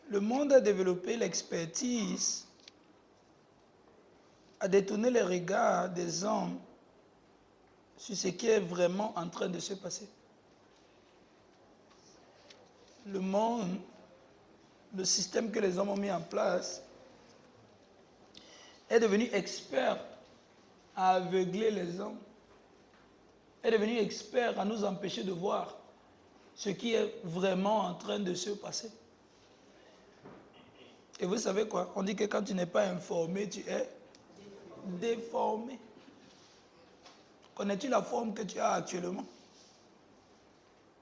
Le monde a développé l'expertise à détourner les regards des hommes sur ce qui est vraiment en train de se passer. Le monde, le système que les hommes ont mis en place, est devenu expert à aveugler les hommes, est devenu expert à nous empêcher de voir ce qui est vraiment en train de se passer. Et vous savez quoi? On dit que quand tu n'es pas informé, tu es déformé. Connais-tu la forme que tu as actuellement?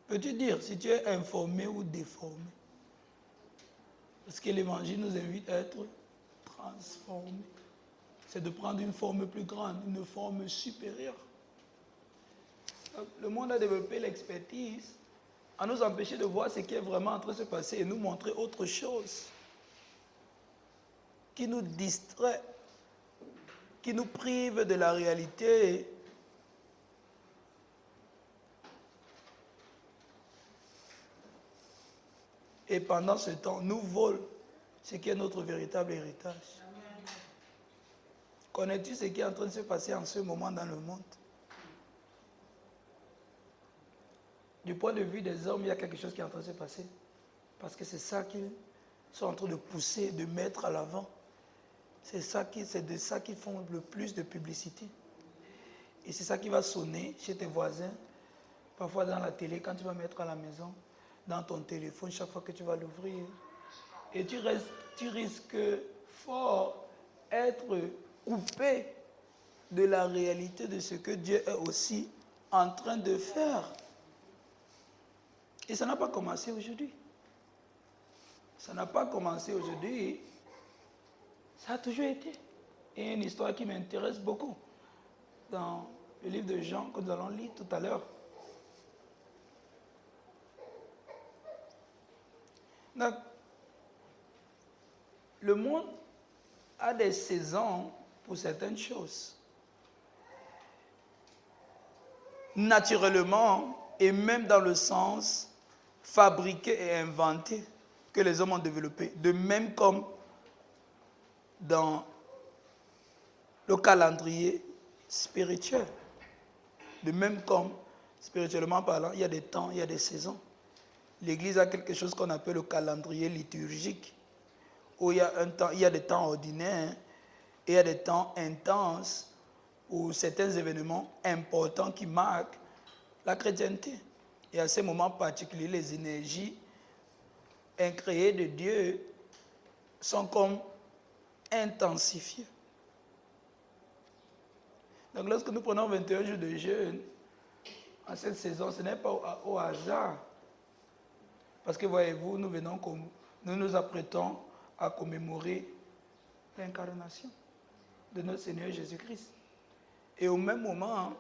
Peux-tu dire si tu es informé ou déformé? Parce que l'Évangile nous invite à être transformés. C'est de prendre une forme plus grande, une forme supérieure. Donc, le monde a développé l'expertise à nous empêcher de voir ce qui est vraiment en train de se passer et nous montrer autre chose qui nous distrait, qui nous prive de la réalité. Et pendant ce temps, nous vole ce qui est notre véritable héritage. Connais-tu ce qui est en train de se passer en ce moment dans le monde? Du point de vue des hommes, il y a quelque chose qui est en train de se passer. Parce que c'est ça qu'ils sont en train de pousser, de mettre à l'avant. C'est de ça qu'ils font le plus de publicité. Et c'est ça qui va sonner chez tes voisins, parfois dans la télé, quand tu vas mettre à la maison, dans ton téléphone, chaque fois que tu vas l'ouvrir. Et tu risques fort être coupé de la réalité de ce que Dieu est aussi en train de faire. Et ça n'a pas commencé aujourd'hui. Ça n'a pas commencé aujourd'hui. Ça a toujours été. Et une histoire qui m'intéresse beaucoup dans le livre de Jean que nous allons lire tout à l'heure. Donc, le monde a des saisons pour certaines choses. Naturellement, et même dans le sens fabriqué et inventé que les hommes ont développé, de même comme dans le calendrier spirituel. De même comme, spirituellement parlant, il y a des temps, il y a des saisons. L'Église a quelque chose qu'on appelle le calendrier liturgique, où il y a des temps ordinaires et il y a des temps intenses, ou certains événements importants qui marquent la chrétienté. Et à ces moments particuliers, les énergies incréées de Dieu sont comme intensifiées. Donc lorsque nous prenons 21 jours de jeûne, en cette saison, ce n'est pas au hasard. Parce que voyez-vous, nous nous apprêtons à commémorer l'incarnation de notre Seigneur Jésus-Christ. Et au même moment,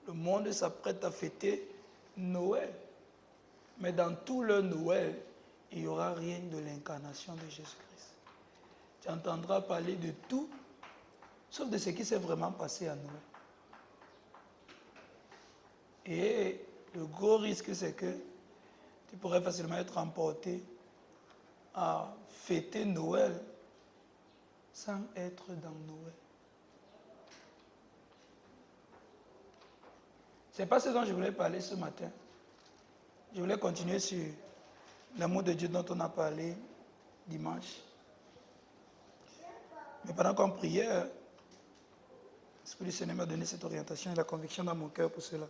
le monde s'apprête à fêter Noël. Mais dans tout le Noël, il n'y aura rien de l'incarnation de Jésus-Christ. Tu entendras parler de tout, sauf de ce qui s'est vraiment passé à Noël. Et le gros risque, c'est que tu pourrais facilement être emporté à fêter Noël sans être dans Noël. Ce n'est pas ce dont je voulais parler ce matin. Je voulais continuer sur l'amour de Dieu dont on a parlé dimanche. Mais pendant qu'on priait, l'Esprit du Seigneur m'a donné cette orientation et la conviction dans mon cœur pour cela.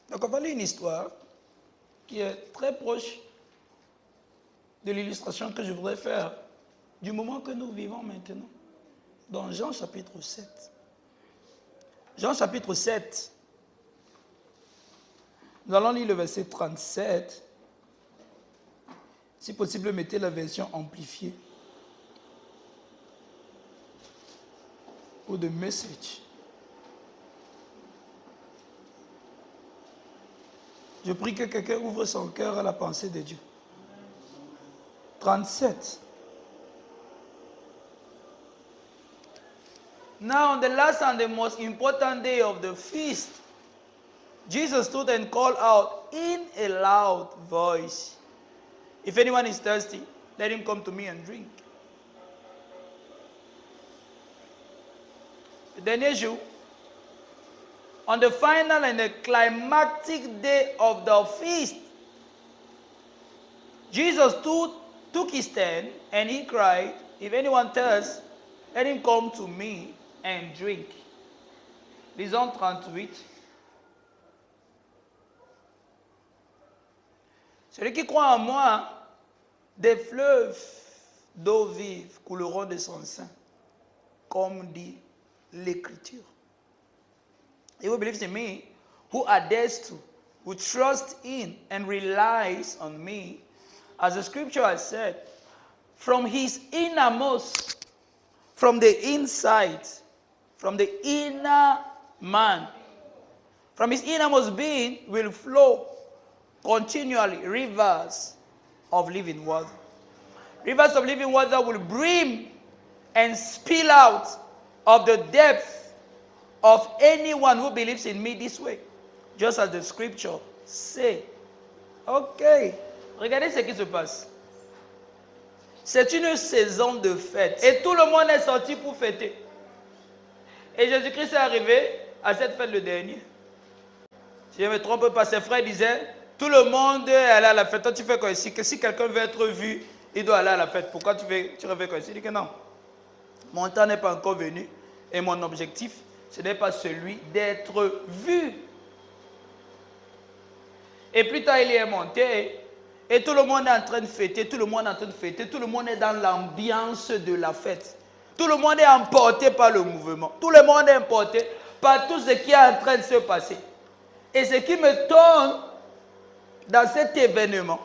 Donc on va lire une histoire qui est très proche de l'illustration que je voudrais faire du moment que nous vivons maintenant. Dans Jean chapitre 7. Jean chapitre 7. Nous allons lire le verset 37. Si possible, mettez la version amplifiée. Ou de message. Je prie que quelqu'un ouvre son cœur à la pensée de Dieu. 37. Now, on the last and the most important day of the feast, Jesus stood and called out in a loud voice, "If anyone is thirsty, let him come to me and drink." Le dernier jour, on the final and the climactic day of the feast, Jesus took his stand and he cried, "If anyone thirsts, let him come to me and drink." Lisons 38. Celui qui croit en moi, des fleuves d'eau vive couleront de son sein, comme dit l'Écriture. He who believes in me, who adheres to, who trusts in and relies on me, as the scripture has said, from his innermost, from the inside, from the inner man, from his innermost being will flow continually rivers of living water. Rivers of living water will brim and spill out of the depth of anyone who believes in me this way, just as the scripture say. Ok, regardez ce qui se passe. C'est une saison de fête et tout le monde est sorti pour fêter. Et Jésus-Christ est arrivé à cette fête le dernier. Si je ne me trompe pas, ses frères disaient, tout le monde est allé à la fête. Toi, tu fais quoi ici? Que si quelqu'un veut être vu, il doit aller à la fête. Pourquoi tu refais quoi ici? Il dit que non. Mon temps n'est pas encore venu. Et mon objectif, ce n'est pas celui d'être vu. Et plus tard, il est monté. Et tout le monde est en train de fêter. Tout le monde est en train de fêter. Tout le monde est dans l'ambiance de la fête. Tout le monde est emporté par le mouvement. Tout le monde est emporté par tout ce qui est en train de se passer. Et ce qui me tourne dans cet événement,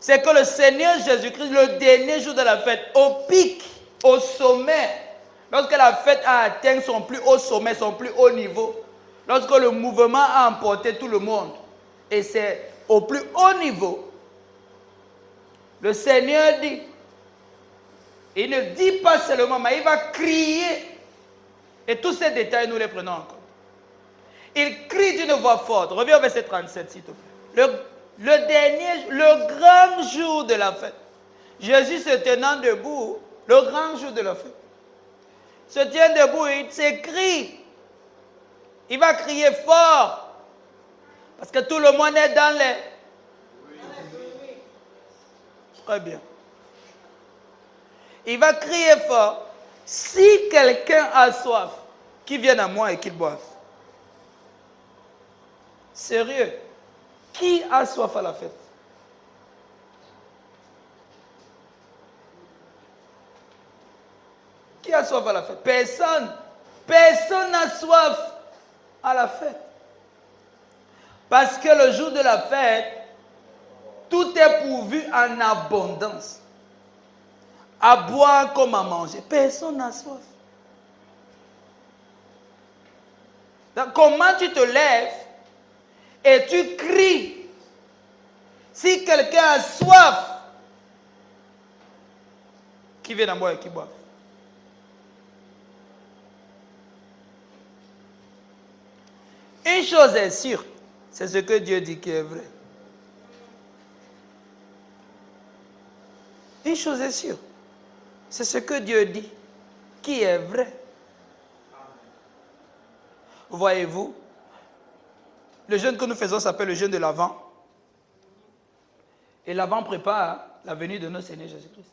c'est que le Seigneur Jésus-Christ, le dernier jour de la fête, au pic, au sommet, lorsque la fête a atteint son plus haut sommet, son plus haut niveau, lorsque le mouvement a emporté tout le monde, et c'est au plus haut niveau, le Seigneur dit, il ne dit pas seulement, mais il va crier, et tous ces détails, nous les prenons en compte. Il crie d'une voix forte. Reviens au verset 37, s'il te plaît. Le grand jour de la fête. Jésus se tenant debout, le grand jour de la fête. Se tient debout et il s'écrie. Il va crier fort. Parce que tout le monde est dans les... Très bien. Il va crier fort. Si quelqu'un a soif, qu'il vienne à moi et qu'il boive. Sérieux, qui a soif à la fête? Qui a soif à la fête? Personne. Personne n'a soif à la fête. Parce que le jour de la fête, tout est pourvu en abondance. À boire comme à manger. Personne n'a soif. Donc, comment tu te lèves et tu cries? Si quelqu'un a soif, qui vient à boire et qui boit. Une chose est sûre, c'est ce que Dieu dit qui est vrai. Une chose est sûre, c'est ce que Dieu dit qui est vrai. Voyez-vous, le jeûne que nous faisons s'appelle le jeûne de l'Avent. Et l'Avent prépare la venue de notre Seigneur Jésus-Christ.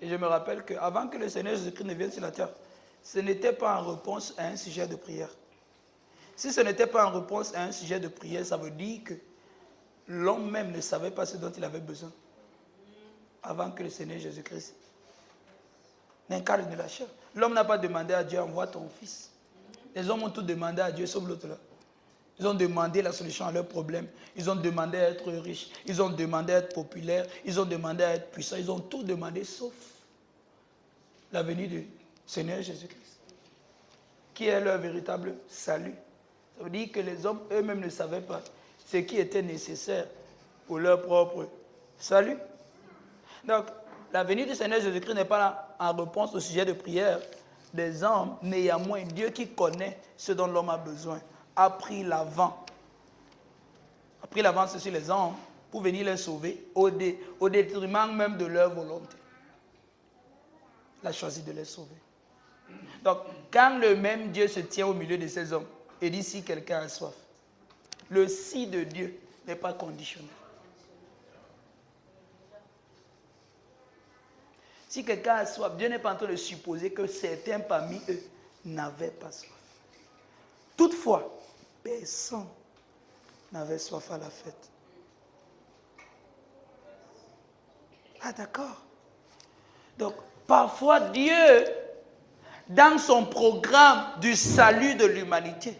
Et je me rappelle qu'avant que le Seigneur Jésus-Christ ne vienne sur la terre, ce n'était pas en réponse à un sujet de prière. Si ce n'était pas en réponse à un sujet de prière, ça veut dire que l'homme même ne savait pas ce dont il avait besoin. Avant que le Seigneur Jésus-Christ n'incarne la chair. L'homme n'a pas demandé à Dieu, envoie ton fils. Les hommes ont tout demandé à Dieu, sauf l'autre là. Ils ont demandé la solution à leurs problèmes. Ils ont demandé à être riches. Ils ont demandé à être populaires. Ils ont demandé à être puissants. Ils ont tout demandé, sauf la venue du Seigneur Jésus-Christ, qui est leur véritable salut. Ça veut dire que les hommes eux-mêmes ne savaient pas ce qui était nécessaire pour leur propre salut. Donc, la venue du Seigneur Jésus-Christ n'est pas là en réponse au sujet de prière des hommes, néanmoins Dieu qui connaît ce dont l'homme a besoin, a pris l'avant. A pris l'avance sur les hommes pour venir les sauver au détriment même de leur volonté. Il a choisi de les sauver. Donc, quand le même Dieu se tient au milieu de ces hommes et dit si quelqu'un a soif, le si de Dieu n'est pas conditionnel. Si quelqu'un a soif, Dieu n'est pas en train de supposer que certains parmi eux n'avaient pas soif. Toutefois, personne n'avait soif à la fête. Ah d'accord. Donc, parfois Dieu, dans son programme du salut de l'humanité,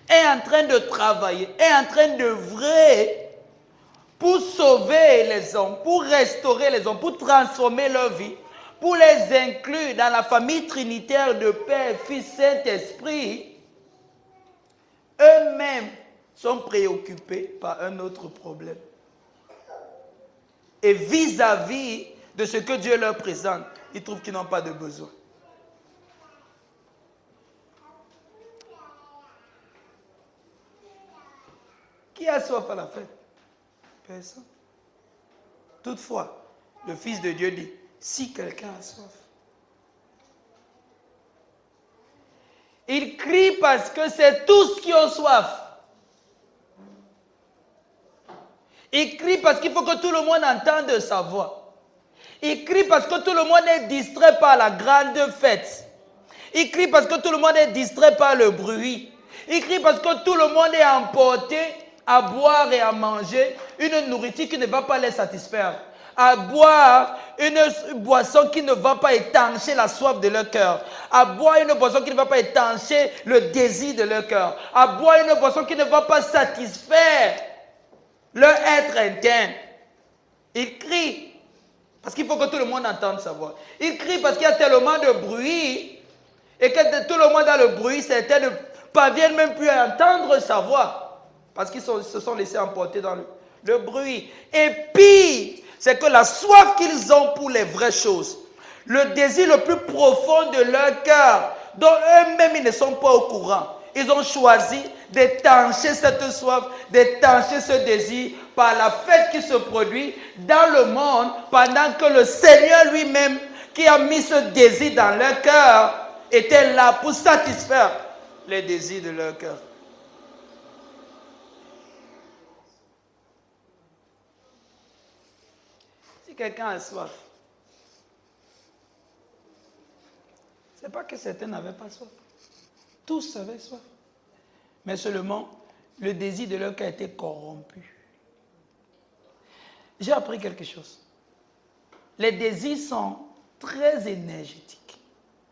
est en train de travailler, est en train d'œuvrer pour sauver les hommes, pour restaurer les hommes, pour transformer leur vie, pour les inclure dans la famille trinitaire de Père, Fils, Saint-Esprit. Eux-mêmes sont préoccupés par un autre problème. Et vis-à-vis de ce que Dieu leur présente, ils trouvent qu'ils n'ont pas de besoin. Qui a soif à la fête? Personne. Toutefois, le Fils de Dieu dit, si quelqu'un a soif, il crie parce que c'est tous qui ont soif. Il crie parce qu'il faut que tout le monde entende sa voix. Il crie parce que tout le monde est distrait par la grande fête. Il crie parce que tout le monde est distrait par le bruit. Il crie parce que tout le monde est emporté à boire et à manger une nourriture qui ne va pas les satisfaire. À boire une boisson qui ne va pas étancher la soif de leur cœur. À boire une boisson qui ne va pas étancher le désir de leur cœur. À boire une boisson qui ne va pas satisfaire leur être interne. Il crie parce qu'il faut que tout le monde entende sa voix. Il crie parce qu'il y a tellement de bruit et que tout le monde a le bruit, certains ne parviennent même plus à entendre sa voix parce qu'ils se sont laissés emporter dans le bruit. Et pire, c'est que la soif qu'ils ont pour les vraies choses, le désir le plus profond de leur cœur, dont eux-mêmes ils ne sont pas au courant, ils ont choisi d'étancher cette soif, d'étancher ce désir par la fête qui se produit dans le monde pendant que le Seigneur lui-même qui a mis ce désir dans leur cœur était là pour satisfaire les désirs de leur cœur. Si quelqu'un a soif, ce n'est pas que certains n'avaient pas soif. Tous avaient soif. Mais seulement, le désir de leur cœur était corrompu. J'ai appris quelque chose. Les désirs sont très énergétiques.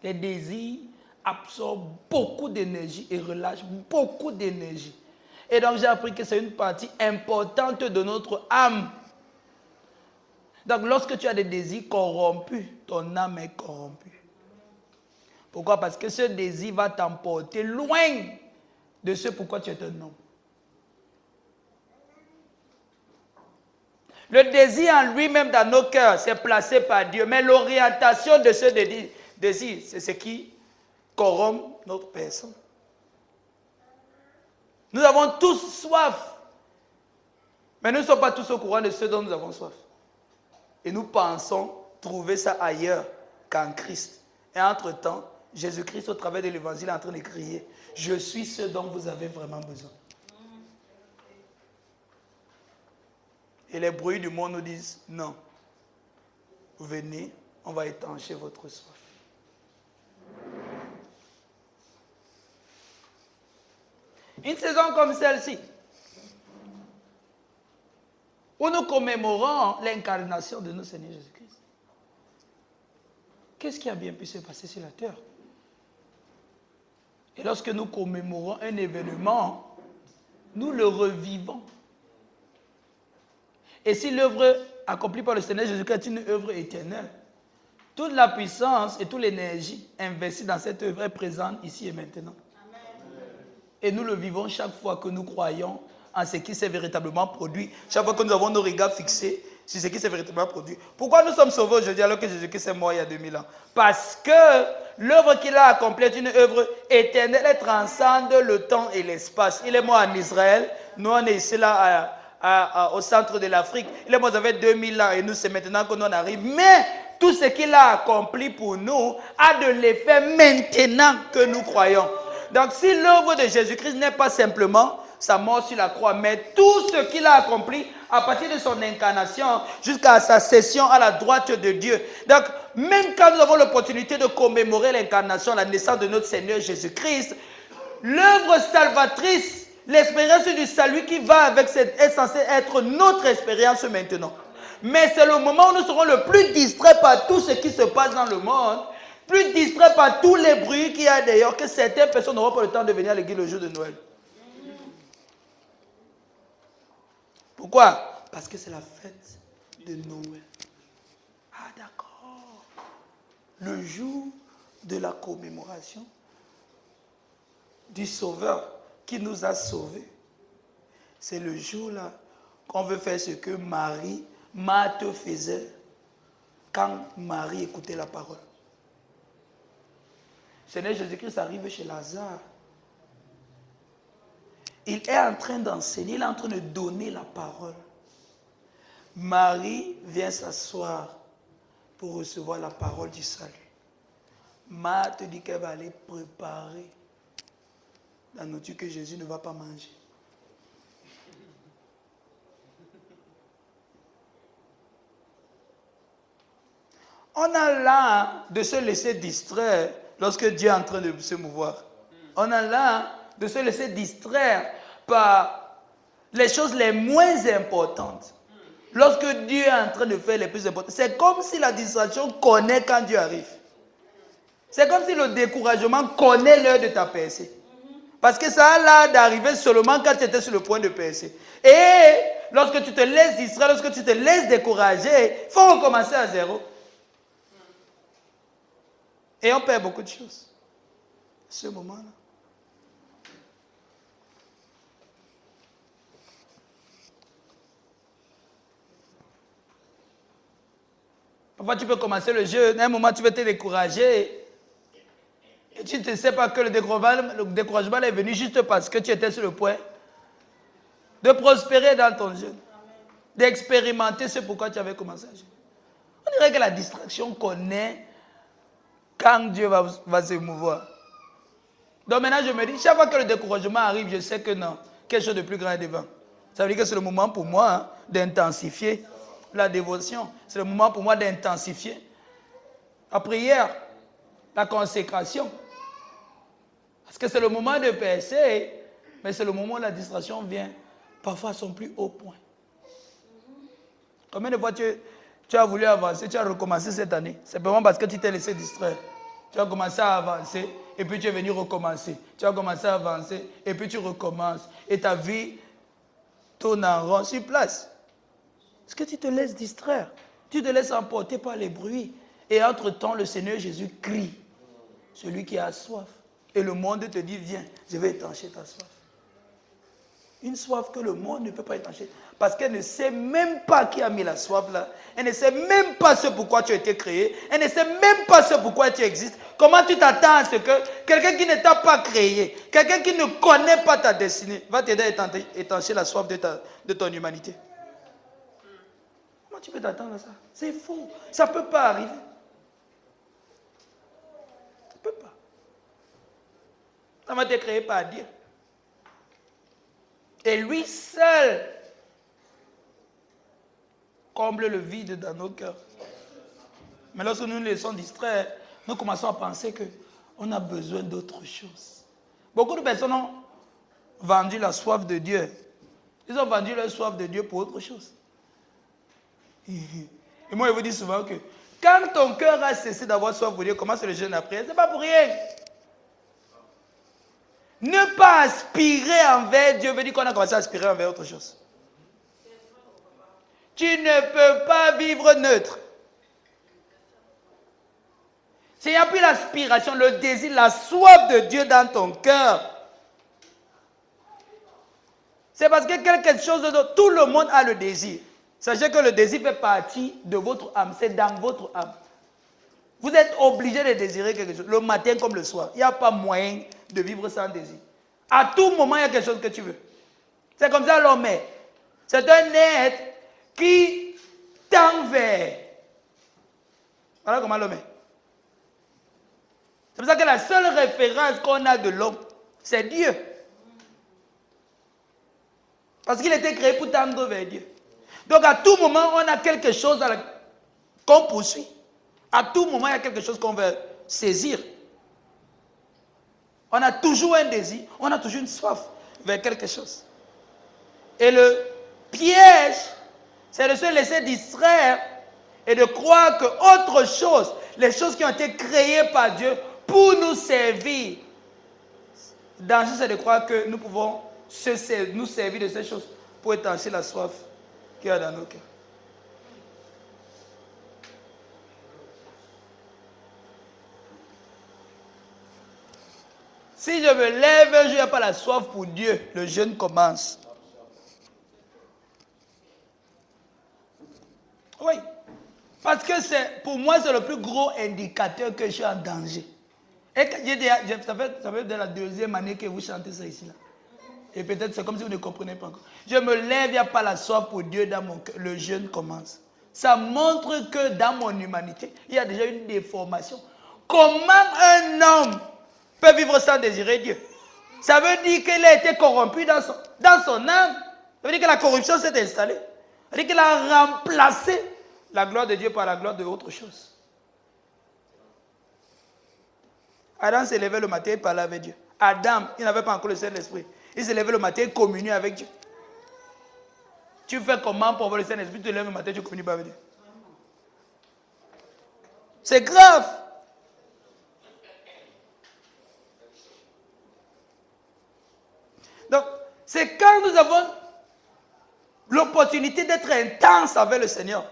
Les désirs absorbent beaucoup d'énergie et relâchent beaucoup d'énergie. Et donc, j'ai appris que c'est une partie importante de notre âme. Donc, lorsque tu as des désirs corrompus, ton âme est corrompue. Pourquoi? Parce que ce désir va t'emporter loin de ce pourquoi tu es un homme. Le désir en lui-même dans nos cœurs, c'est placé par Dieu. Mais l'orientation de ce désir, c'est ce qui corrompt notre personne. Nous avons tous soif. Mais nous ne sommes pas tous au courant de ce dont nous avons soif. Et nous pensons trouver ça ailleurs qu'en Christ. Et entre-temps, Jésus-Christ, au travers de l'évangile, est en train de crier, je suis ce dont vous avez vraiment besoin. Et les bruits du monde nous disent, non, venez, on va étancher votre soif. Une saison comme celle-ci, où nous commémorons l'incarnation de notre Seigneur Jésus-Christ. Qu'est-ce qui a bien pu se passer sur la terre? Et lorsque nous commémorons un événement, nous le revivons. Et si l'œuvre accomplie par le Seigneur Jésus-Christ est une œuvre éternelle, toute la puissance et toute l'énergie investie dans cette œuvre est présente ici et maintenant. Amen. Et nous le vivons chaque fois que nous croyons en ce qui s'est véritablement produit. Chaque fois que nous avons nos regards fixés sur ce qui s'est véritablement produit. Pourquoi nous sommes sauvés aujourd'hui alors que Jésus-Christ est mort il y a 2000 ans? Parce que l'œuvre qu'il a accomplie est une œuvre éternelle, elle transcende le temps et l'espace. Il est mort en Israël, nous on est ici là au centre de l'Afrique. Il est mort ça fait 2000 ans et nous c'est maintenant que nous en arrive. Mais tout ce qu'il a accompli pour nous a de l'effet maintenant que nous croyons. Donc si l'œuvre de Jésus-Christ n'est pas simplement sa mort sur la croix, mais tout ce qu'il a accompli à partir de son incarnation jusqu'à sa session à la droite de Dieu. Donc, même quand nous avons l'opportunité de commémorer l'incarnation, la naissance de notre Seigneur Jésus-Christ, l'œuvre salvatrice, l'expérience du salut qui va avec est censée être notre expérience maintenant. Mais c'est le moment où nous serons le plus distraits par tout ce qui se passe dans le monde, plus distraits par tous les bruits qu'il y a d'ailleurs, que certaines personnes n'auront pas le temps de venir à l'église le jour de Noël. Pourquoi? Parce que c'est la fête de Noël. Ah d'accord. Le jour de la commémoration du Sauveur qui nous a sauvés. C'est le jour-là qu'on veut faire ce que Marthe faisait quand Marie écoutait la parole. Seigneur Jésus-Christ arrive chez Lazare. Il est en train d'enseigner, il est en train de donner la parole. Marie vient s'asseoir pour recevoir la parole du salut. Marthe dit qu'elle va aller préparer la nourriture que Jésus ne va pas manger. On a l'air de se laisser distraire lorsque Dieu est en train de se mouvoir. On a l'air de se laisser distraire par les choses les moins importantes. Lorsque Dieu est en train de faire les plus importantes, c'est comme si la distraction connaît quand Dieu arrive. C'est comme si le découragement connaît l'heure de ta percée. Parce que ça a l'air d'arriver seulement quand tu étais sur le point de percer. Et lorsque tu te laisses distraire, lorsque tu te laisses décourager, il faut recommencer à zéro. Et on perd beaucoup de choses. Ce moment-là. Parfois, tu peux commencer le jeûne, à un moment, tu vas te décourager. Et tu ne sais pas que le découragement est venu juste parce que tu étais sur le point de prospérer dans ton jeûne, d'expérimenter ce pourquoi tu avais commencé à jeûner. On dirait que la distraction connaît quand Dieu va se mouvoir. Donc maintenant, je me dis, chaque fois que le découragement arrive, je sais que non, quelque chose de plus grand est devant. Ça veut dire que c'est le moment pour moi d'intensifier la dévotion. C'est le moment pour moi d'intensifier la prière, la consécration. Parce que c'est le moment de percer, mais c'est le moment où la distraction vient parfois à son plus haut point. Combien de fois tu as voulu avancer, tu as recommencé cette année? C'est vraiment parce que tu t'es laissé distraire. Tu as commencé à avancer et puis tu es venu recommencer. Tu as commencé à avancer et puis tu recommences. Et ta vie tourne en rond sur place. Parce que tu te laisses distraire. Tu te laisses emporter par les bruits. Et entre-temps, le Seigneur Jésus crie. Celui qui a soif. Et le monde te dit, viens, je vais étancher ta soif. Une soif que le monde ne peut pas étancher. Parce qu'elle ne sait même pas qui a mis la soif là. Elle ne sait même pas ce pourquoi tu as été créé. Elle ne sait même pas ce pourquoi tu existes. Comment tu t'attends à ce que quelqu'un qui ne t'a pas créé, quelqu'un qui ne connaît pas ta destinée, va t'aider à étancher la soif de ton humanité? Comment tu peux t'attendre à ça? C'est faux. Ça ne peut pas arriver. Ça ne peut pas. Ça va être créé par Dieu. Et lui seul comble le vide dans nos cœurs. Mais lorsque nous nous laissons distraire, nous commençons à penser qu'on a besoin d'autre chose. Beaucoup de personnes ont vendu la soif de Dieu. Ils ont vendu leur soif de Dieu pour autre chose. Et moi, je vous dis souvent que quand ton cœur a cessé d'avoir soif pour Dieu, commence le jeûne après, ce n'est pas pour rien. Ne pas aspirer envers Dieu veut dire qu'on a commencé à aspirer envers autre chose. Tu ne peux pas vivre neutre. S'il n'y a plus l'aspiration, le désir, la soif de Dieu dans ton cœur, c'est parce que quelque chose d'autre, tout le monde a le désir. Sachez que le désir fait partie de votre âme. C'est dans votre âme. Vous êtes obligé de désirer quelque chose, le matin comme le soir. Il n'y a pas moyen de vivre sans désir. À tout moment, il y a quelque chose que tu veux. C'est comme ça l'homme est. C'est un être qui tend vers. Voilà comment l'homme est. C'est pour ça que la seule référence qu'on a de l'homme, c'est Dieu. Parce qu'il était créé pour tendre vers Dieu. Donc à tout moment, on a quelque chose qu'on poursuit. À tout moment, il y a quelque chose qu'on veut saisir. On a toujours un désir, on a toujours une soif vers quelque chose. Et le piège, c'est de se laisser distraire et de croire que autre chose, les choses qui ont été créées par Dieu pour nous servir. Le danger, c'est de croire que nous pouvons nous servir de ces choses pour étancher la soif qu'il y a dans nos cœurs. Si je me lève, je n'ai pas la soif pour Dieu, le jeûne commence. Oui. Parce que pour moi, c'est le plus gros indicateur que je suis en danger. Et ça fait de la deuxième année que vous chantez ça ici. Là. Et peut-être c'est comme si vous ne comprenez pas encore. Je me lève, il n'y a pas la soif pour Dieu dans mon cœur. Le jeûne commence. Ça montre que dans mon humanité, il y a déjà une déformation. Comment un homme peut vivre sans désirer Dieu? Ça veut dire qu'il a été corrompu dans son âme. Ça veut dire que la corruption s'est installée. Ça veut dire qu'il a remplacé la gloire de Dieu par la gloire de autre chose. Adam s'est levé le matin et parlait avec Dieu. Adam, il n'avait pas encore le Saint-Esprit. Il s'est levé le matin et communiait avec Dieu. Tu fais comment pour avoir le Saint-Esprit? Tu te lèves le matin et tu ne communies pas avec Dieu. C'est grave. Donc, c'est quand nous avons l'opportunité d'être intense avec le Seigneur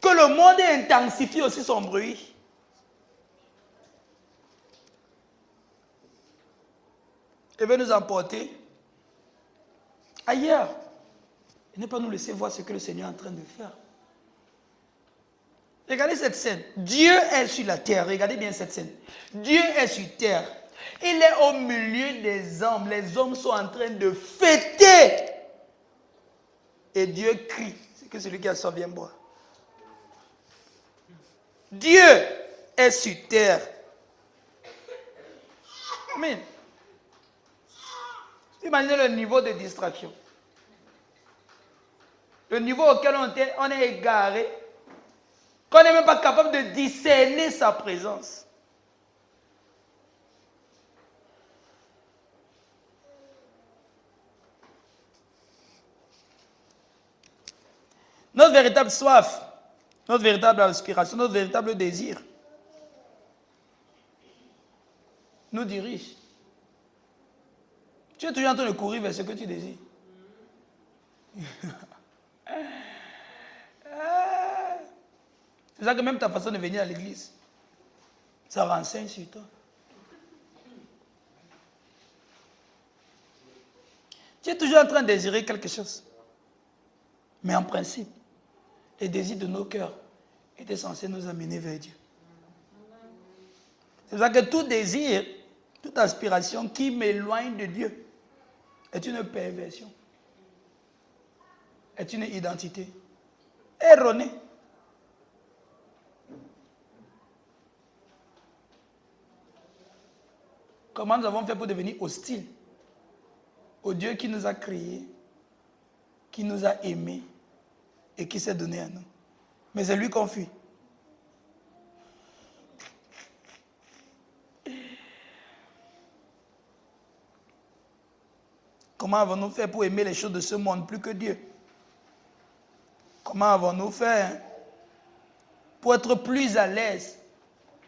que le monde intensifie aussi son bruit. Et veut nous emporter ailleurs. Et ne pas nous laisser voir ce que le Seigneur est en train de faire. Regardez cette scène. Dieu est sur la terre. Regardez bien cette scène. Dieu est sur terre. Il est au milieu des hommes. Les hommes sont en train de fêter. Et Dieu crie. C'est que celui qui a soif vient boire. Dieu est sur terre. Amen. Imaginez le niveau de distraction. Le niveau auquel on est égaré, qu'on n'est même pas capable de discerner sa présence. Notre véritable soif, notre véritable aspiration, notre véritable désir nous dirige. Tu es toujours en train de courir vers ce que tu désires. C'est ça que même ta façon de venir à l'église, ça renseigne sur toi. Tu es toujours en train de désirer quelque chose. Mais en principe, les désirs de nos cœurs étaient censés nous amener vers Dieu. C'est pour ça que tout désir, toute aspiration qui m'éloigne de Dieu est une perversion, est une identité erronée. Comment nous avons fait pour devenir hostiles au Dieu qui nous a créés, qui nous a aimés et qui s'est donné à nous? Mais c'est lui qu'on fuit. Comment avons-nous fait pour aimer les choses de ce monde plus que Dieu? Comment avons-nous fait pour être plus à l'aise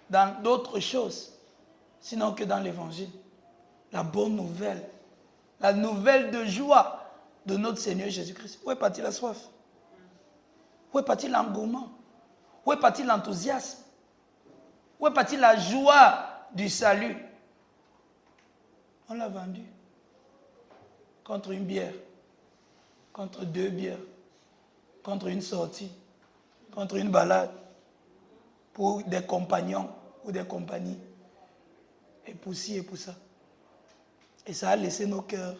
dans d'autres choses, sinon que dans l'évangile? La bonne nouvelle, la nouvelle de joie de notre Seigneur Jésus-Christ. Où est partie la soif? Où est parti l'engouement? Où est parti l'enthousiasme? Où est partie la joie du salut? On l'a vendu contre une bière, contre 2 bières, contre une sortie, contre une balade, pour des compagnons ou des compagnies, et pour ci et pour ça. Et ça a laissé nos cœurs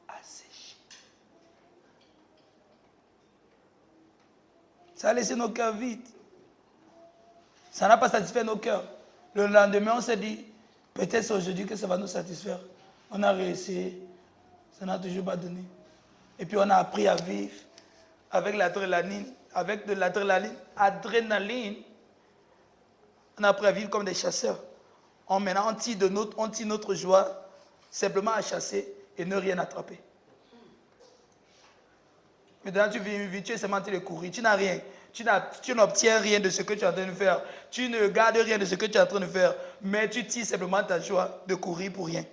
asséchés. Ça a laissé nos cœurs vides. Ça n'a pas satisfait nos cœurs. Le lendemain, on s'est dit, peut-être c'est aujourd'hui que ça va nous satisfaire. On a réessayé, ça n'a toujours pas donné. Et puis on a appris à vivre avec l'adrénaline, avec de l'adrénaline. On a appris à vivre comme des chasseurs. Maintenant, on tire notre joie simplement à chasser et ne rien attraper. Maintenant, tu es seulement en train de courir, tu n'as rien. Tu n'obtiens rien de ce que tu es en train de faire. Tu ne gardes rien de ce que tu es en train de faire. Mais tu tires simplement ta joie de courir pour rien.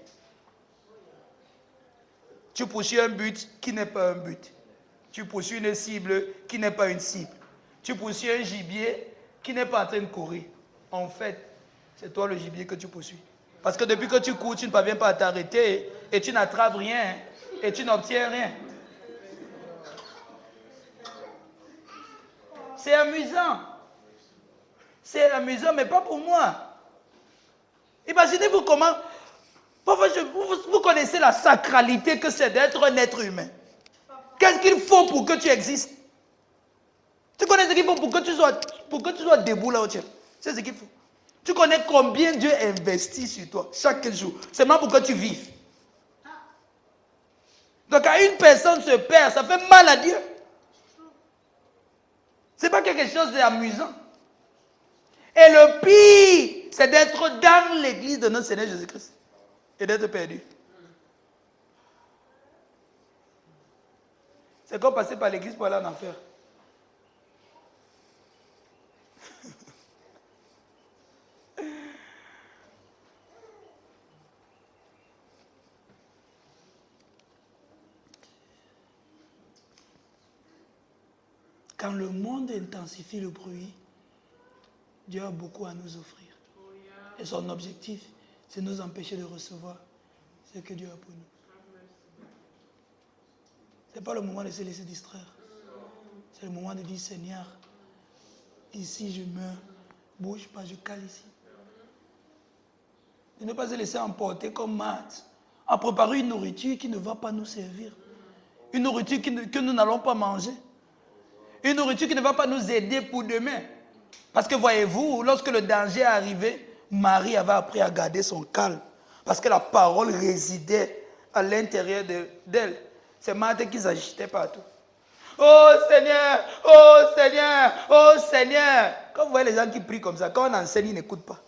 Tu poursuis un but qui n'est pas un but. Tu poursuis une cible qui n'est pas une cible. Tu poursuis un gibier qui n'est pas en train de courir. En fait, c'est toi le gibier que tu poursuis. Parce que depuis que tu cours, tu ne parviens pas à t'arrêter et tu n'attrapes rien et tu n'obtiens rien. C'est amusant. C'est amusant, mais pas pour moi. Imaginez-vous comment... Vous connaissez la sacralité que c'est d'être un être humain. Qu'est-ce qu'il faut pour que tu existes? Tu connais ce qu'il faut pour que tu sois debout là où tu es. C'est ce qu'il faut. Tu connais combien Dieu investit sur toi chaque jour. C'est même pour que tu vives. Donc quand une personne se perd, ça fait mal à Dieu. Ce n'est pas quelque chose d'amusant. Et le pire, c'est d'être dans l'église de notre Seigneur Jésus-Christ et d'être perdu. C'est comme passer par l'église pour aller en enfer. Quand le monde intensifie le bruit, Dieu a beaucoup à nous offrir. Et son objectif, c'est de nous empêcher de recevoir ce que Dieu a pour nous. Ce n'est pas le moment de se laisser distraire. C'est le moment de dire, Seigneur, ici je meurs, bouge pas, je cale ici. De ne pas se laisser emporter comme Marthe, à préparer une nourriture qui ne va pas nous servir. Une nourriture que nous n'allons pas manger. Une nourriture qui ne va pas nous aider pour demain. Parce que voyez-vous, lorsque le danger est arrivé, Marie avait appris à garder son calme. Parce que la parole résidait à l'intérieur d'elle. C'est Marthe qui s'agitait partout. Oh Seigneur, oh Seigneur, oh Seigneur. Quand vous voyez les gens qui prient comme ça, quand on enseigne, ils n'écoutent pas.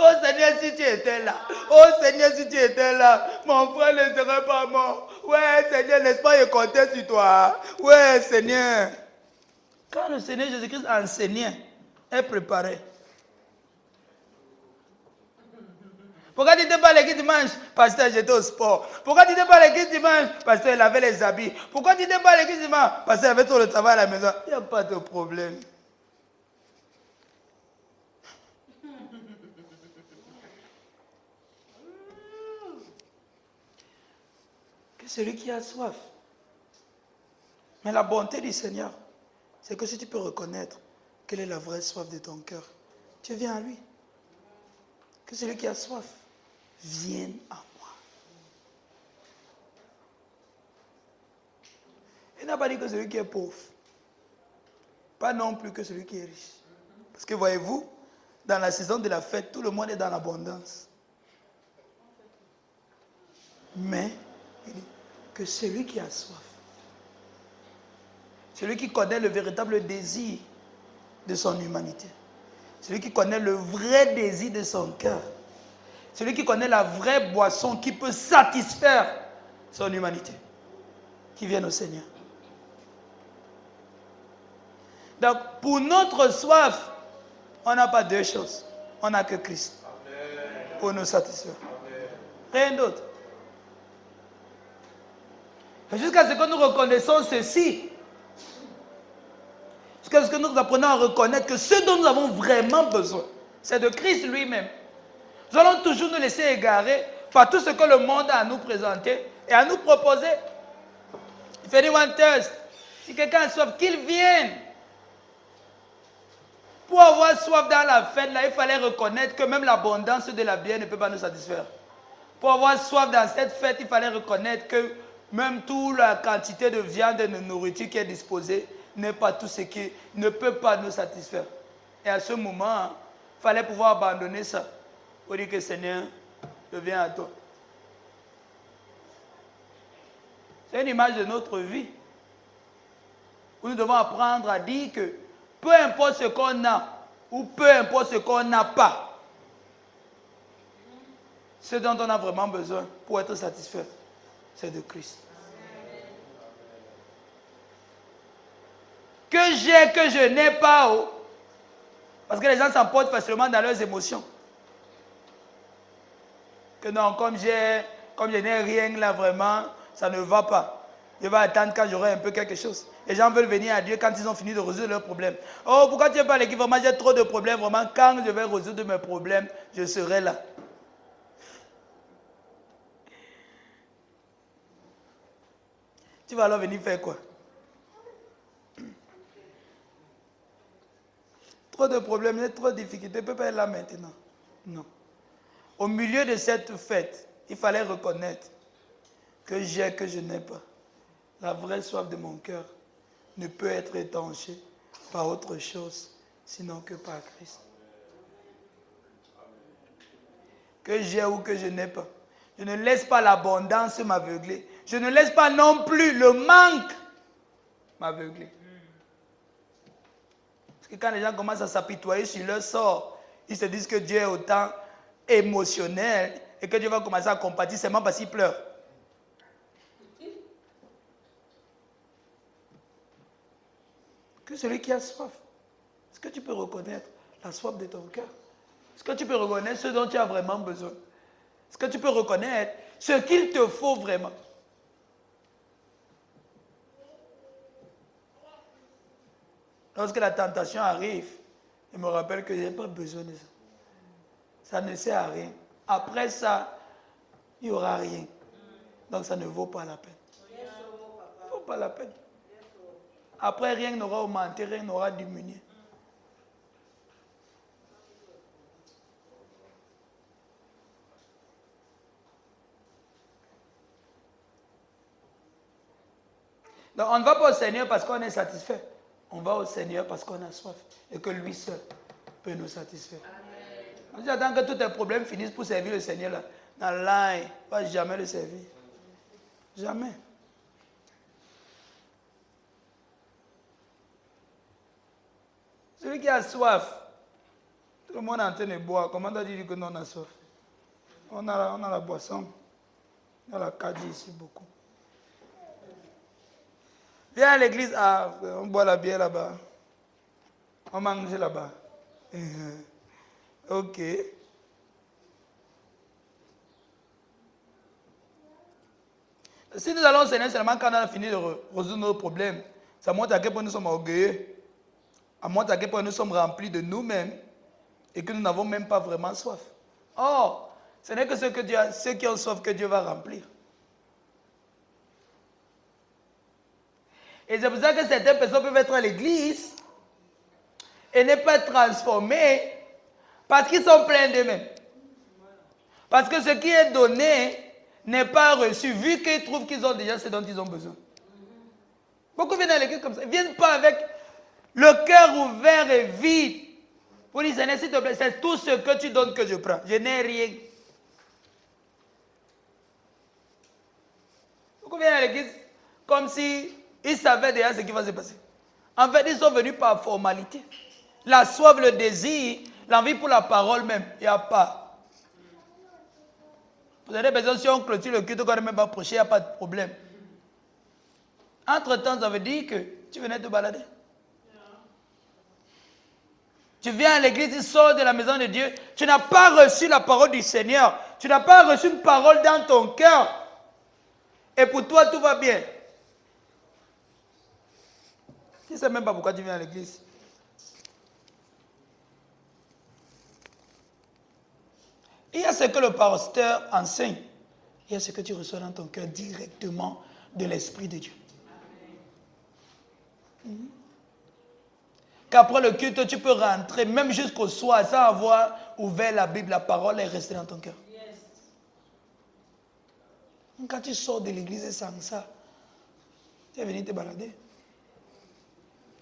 Oh Seigneur, si tu étais là. Oh Seigneur, si tu étais là. Mon frère ne serait pas mort. Ouais Seigneur, n'est-ce pas, je comptais sur toi. Ouais Seigneur. Quand le Seigneur Jésus-Christ enseignait, elle préparait. Pourquoi tu n'étais pas à l'église dimanche? Parce que j'étais au sport. Pourquoi tu n'étais pas à l'église dimanche? Parce qu'elle avait les habits. Pourquoi tu n'étais pas à l'église dimanche? Parce qu'elle avait tout le travail à la maison. Il n'y a pas de problème. Que celui qui a soif. Mais la bonté du Seigneur, c'est que si tu peux reconnaître quelle est la vraie soif de ton cœur, tu viens à lui. Que celui qui a soif vienne à moi. Il n'a pas dit que celui qui est pauvre. Pas non plus que celui qui est riche. Parce que voyez-vous, dans la saison de la fête, tout le monde est dans l'abondance. Mais, il dit que celui qui a soif, celui qui connaît le véritable désir de son humanité, celui qui connaît le vrai désir de son cœur, celui qui connaît la vraie boisson qui peut satisfaire son humanité, qui vient au Seigneur. Donc, pour notre soif, on n'a pas deux choses. On n'a que Christ pour nous satisfaire. Rien d'autre. Jusqu'à ce que nous reconnaissons ceci, jusqu'à ce que nous apprenons à reconnaître que ce dont nous avons vraiment besoin, c'est de Christ lui-même. Nous allons toujours nous laisser égarer par tout ce que le monde a à nous présenter et à nous proposer. If anyone thirst, si quelqu'un a soif, qu'il vienne. Pour avoir soif dans la fête, là, il fallait reconnaître que même l'abondance de la bière ne peut pas nous satisfaire. Pour avoir soif dans cette fête, il fallait reconnaître que même toute la quantité de viande et de nourriture qui est disposée n'est pas tout ce qui ne peut pas nous satisfaire. Et à ce moment, il fallait pouvoir abandonner ça. Pour dire que Seigneur, je viens à toi. C'est une image de notre vie. Où nous devons apprendre à dire que peu importe ce qu'on a ou peu importe ce qu'on n'a pas, ce dont on a vraiment besoin pour être satisfait, c'est de Christ. Que j'ai, que je n'ai pas. Oh. Parce que les gens s'emportent facilement dans leurs émotions. Que non, comme je n'ai rien là vraiment, ça ne va pas. Je vais attendre quand j'aurai un peu quelque chose. Les gens veulent venir à Dieu quand ils ont fini de résoudre leurs problèmes. Oh, pourquoi tu n'es pas l'équipe? Vraiment, j'ai trop de problèmes. Vraiment, quand je vais résoudre mes problèmes, je serai là. Tu vas alors venir faire quoi? Trop de problèmes, trop de difficultés. Tu ne peux pas être là maintenant. Non. Au milieu de cette fête, il fallait reconnaître que j'ai, que je n'ai pas. La vraie soif de mon cœur ne peut être étanchée par autre chose, sinon que par Christ. Que j'ai ou que je n'ai pas. Je ne laisse pas l'abondance m'aveugler. Je ne laisse pas non plus le manque m'aveugler. Parce que quand les gens commencent à s'apitoyer sur leur sort, ils se disent que Dieu est autant émotionnel et que Dieu va commencer à compatir seulement parce qu'il pleure. Que celui qui a soif, est-ce que tu peux reconnaître la soif de ton cœur? Est-ce que tu peux reconnaître ce dont tu as vraiment besoin? Est-ce que tu peux reconnaître ce qu'il te faut vraiment? Lorsque la tentation arrive, je me rappelle que je n'ai pas besoin de ça. Ça ne sert à rien. Après ça, il n'y aura rien. Donc ça ne vaut pas la peine. Ça ne vaut pas la peine. Après, rien n'aura augmenté, rien n'aura diminué. Donc on ne va pas au Seigneur parce qu'on est satisfait. On va au Seigneur parce qu'on a soif. Et que lui seul peut nous satisfaire. J'attends que tous tes problèmes finissent pour servir le Seigneur. Là. Dans l'âme, ne va jamais le servir. Jamais. Celui qui a soif, tout le monde est en train de boire. Comment tu dis que nous on a soif? On a la boisson. On a la caddie ici beaucoup. Viens à l'église, on boit la bière là-bas. On mange là-bas. Ok. Si nous allons au Seigneur seulement quand on a fini de résoudre nos problèmes, ça montre à quel point nous sommes orgueilleux. Ça montre à quel point nous sommes remplis de nous-mêmes et que nous n'avons même pas vraiment soif. Or, ce n'est que ceux qui ont soif que Dieu va remplir. Et c'est pour ça que certaines personnes peuvent être à l'église et ne pas être transformées parce qu'ils sont pleins d'eux-mêmes. Parce que ce qui est donné n'est pas reçu, vu qu'ils trouvent qu'ils ont déjà ce dont ils ont besoin. Beaucoup viennent à l'église comme ça. Ils ne viennent pas avec le cœur ouvert et vide. Pour dire, Seigneur, s'il te plaît, c'est tout ce que tu donnes que je prends. Je n'ai rien. Beaucoup viennent à l'église comme si ils savaient déjà ce qui va se passer. En fait, ils sont venus par formalité. La soif, le désir, l'envie pour la parole même, il n'y a pas. Vous avez besoin, si on clôture le culte, qu'on ne même pas approcher, il n'y a pas de problème. Entre-temps, ça veut dire que tu venais te balader. Tu viens à l'église, tu sors de la maison de Dieu, tu n'as pas reçu la parole du Seigneur. Tu n'as pas reçu une parole dans ton cœur. Et pour toi, tout va bien. Tu ne sais même pas pourquoi tu viens à l'église. Il y a ce que le pasteur enseigne. Il y a ce que tu reçois dans ton cœur directement de l'Esprit de Dieu. Qu'après le culte, tu peux rentrer, même jusqu'au soir, sans avoir ouvert la Bible, la parole est restée dans ton cœur. Quand tu sors de l'église sans ça, tu es venu te balader.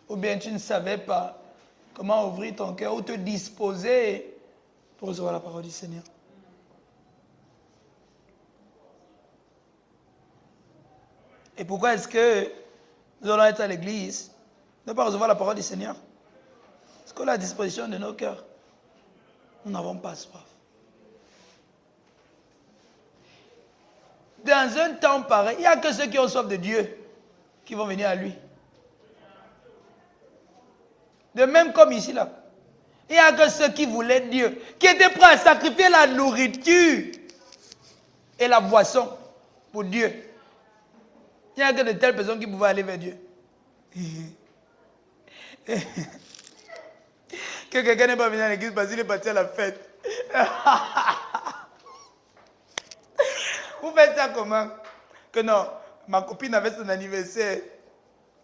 Ou bien tu ne savais pas comment ouvrir ton cœur ou te disposer pour recevoir la parole du Seigneur. Et pourquoi est-ce que nous allons être à l'église, ne pas recevoir la parole du Seigneur? Parce qu'on a à disposition de nos cœurs. Nous n'avons pas soif. Dans un temps pareil, il n'y a que ceux qui ont soif de Dieu qui vont venir à lui. De même comme ici, là. Il n'y a que ceux qui voulaient Dieu, qui étaient prêts à sacrifier la nourriture et la boisson pour Dieu. Il n'y a que de telles personnes qui pouvaient aller vers Dieu. Que quelqu'un n'est pas venu à l'église parce qu'il est parti à la fête. Vous faites ça comment? Que non, ma copine avait son anniversaire.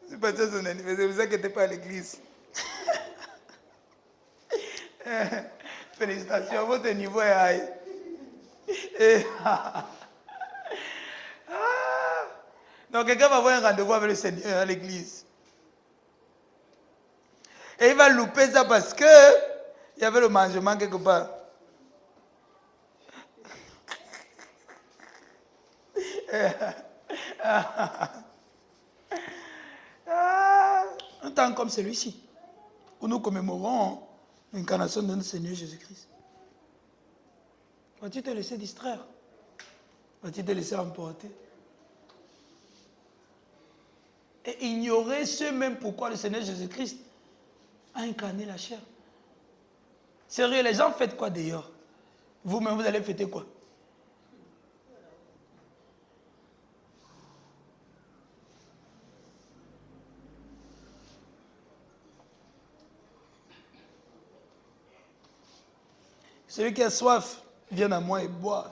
Je suis parti à son anniversaire, vous inquiétez pas à l'église. Félicitations, votre niveau est high. Donc quelqu'un va avoir un rendez-vous avec le Seigneur à l'église. Et il va louper ça parce que il y avait le mangement quelque part. Un temps comme celui-ci, où nous commémorons l'incarnation de notre Seigneur Jésus-Christ. Vas-tu te laisser distraire? Vas-tu te laisser emporter? Et ignorer ce même pourquoi le Seigneur Jésus-Christ a incarné la chair. Sérieux, les gens fêtent quoi d'ailleurs? Vous-même, vous allez fêter quoi? Celui qui a soif, vienne à moi et boive.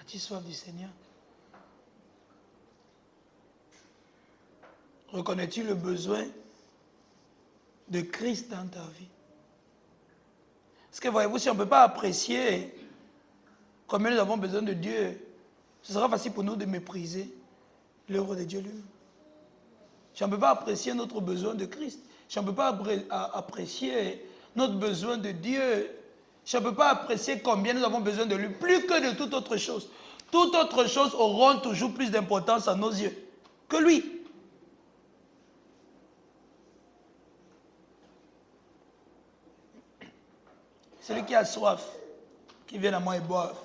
As-tu soif du Seigneur? Reconnais-tu le besoin de Christ dans ta vie? Parce que voyez-vous, si on ne peut pas apprécier combien nous avons besoin de Dieu, ce sera facile pour nous de mépriser l'œuvre de Dieu lui-même. Si on ne peut pas apprécier notre besoin de Christ, si on ne peut pas apprécier notre besoin de Dieu, si on ne peut pas apprécier combien nous avons besoin de lui, plus que de toute autre chose, toute autre chose auront toujours plus d'importance à nos yeux que lui. Celui qui a soif, qui vienne à moi et boive.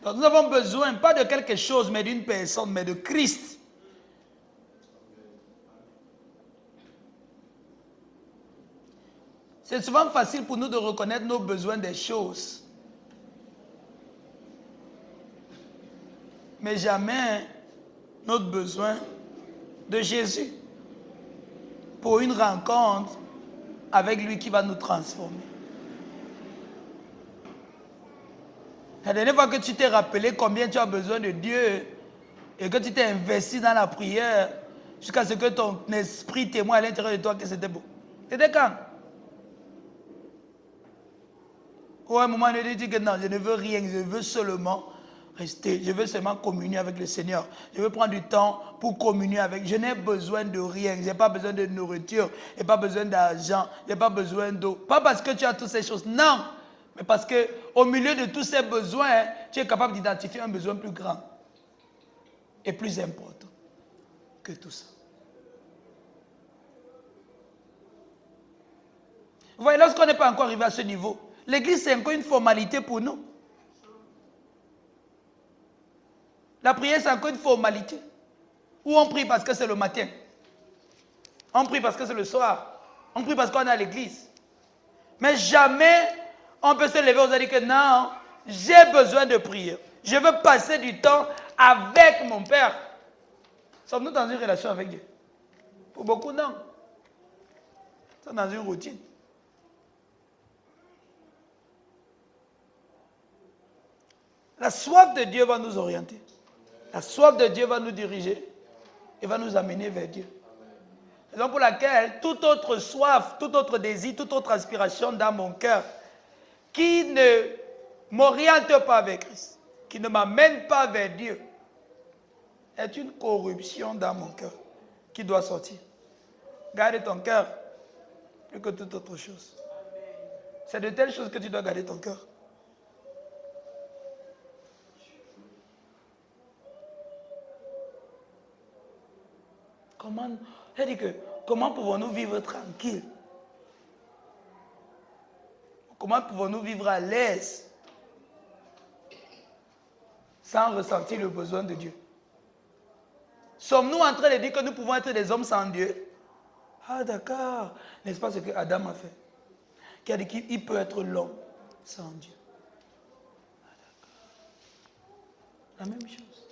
Donc nous avons besoin, pas de quelque chose, mais d'une personne, mais de Christ. C'est souvent facile pour nous de reconnaître nos besoins des choses. Mais jamais notre besoin de Jésus. Pour une rencontre avec lui qui va nous transformer. La dernière fois que tu t'es rappelé combien tu as besoin de Dieu et que tu t'es investi dans la prière jusqu'à ce que ton esprit témoigne à l'intérieur de toi que c'était beau. C'était quand? Ou à un moment donné, tu dis que non, je ne veux rien, je veux seulement rester. Je veux seulement communier avec le Seigneur. Je veux prendre du temps pour communier avec. Je n'ai besoin de rien. Je n'ai pas besoin de nourriture. Je n'ai pas besoin d'argent. Je n'ai pas besoin d'eau. Pas parce que tu as toutes ces choses. Non. Mais parce qu'au milieu de tous ces besoins, tu es capable d'identifier un besoin plus grand et plus important que tout ça. Vous voyez, lorsqu'on n'est pas encore arrivé à ce niveau, l'église, c'est encore une formalité pour nous. La prière, c'est encore une formalité. Ou on prie parce que c'est le matin. On prie parce que c'est le soir. On prie parce qu'on est à l'église. Mais jamais on peut se lever et dire que non, j'ai besoin de prier. Je veux passer du temps avec mon Père. Sommes-nous dans une relation avec Dieu? Pour beaucoup, non. Nous sommes dans une routine. La soif de Dieu va nous orienter. La soif de Dieu va nous diriger et va nous amener vers Dieu. Raison pour laquelle toute autre soif, tout autre désir, toute autre aspiration dans mon cœur qui ne m'oriente pas vers Christ, qui ne m'amène pas vers Dieu, est une corruption dans mon cœur qui doit sortir. Garde ton cœur plus que toute autre chose. C'est de telles choses que tu dois garder ton cœur. Comment pouvons-nous vivre tranquille? Comment pouvons-nous vivre à l'aise sans ressentir le besoin de Dieu? Sommes-nous en train de dire que nous pouvons être des hommes sans Dieu? Ah d'accord, n'est-ce pas ce que Adam a fait? Qui a dit qu'il peut être l'homme sans Dieu. Ah d'accord. La même chose.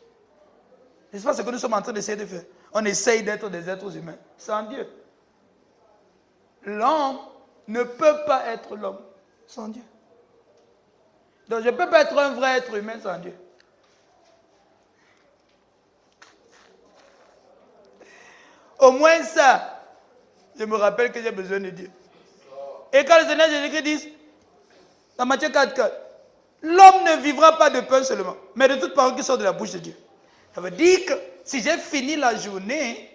N'est-ce pas ce que nous sommes en train d'essayer de faire? On essaye d'être des êtres humains sans Dieu. L'homme ne peut pas être l'homme sans Dieu. Donc je ne peux pas être un vrai être humain sans Dieu. Au moins ça, je me rappelle que j'ai besoin de Dieu. Et quand le Seigneur Jésus-Christ dit, dans Matthieu 4,4, l'homme ne vivra pas de pain seulement, mais de toute parole qui sort de la bouche de Dieu. Ça veut dire que si j'ai fini la journée,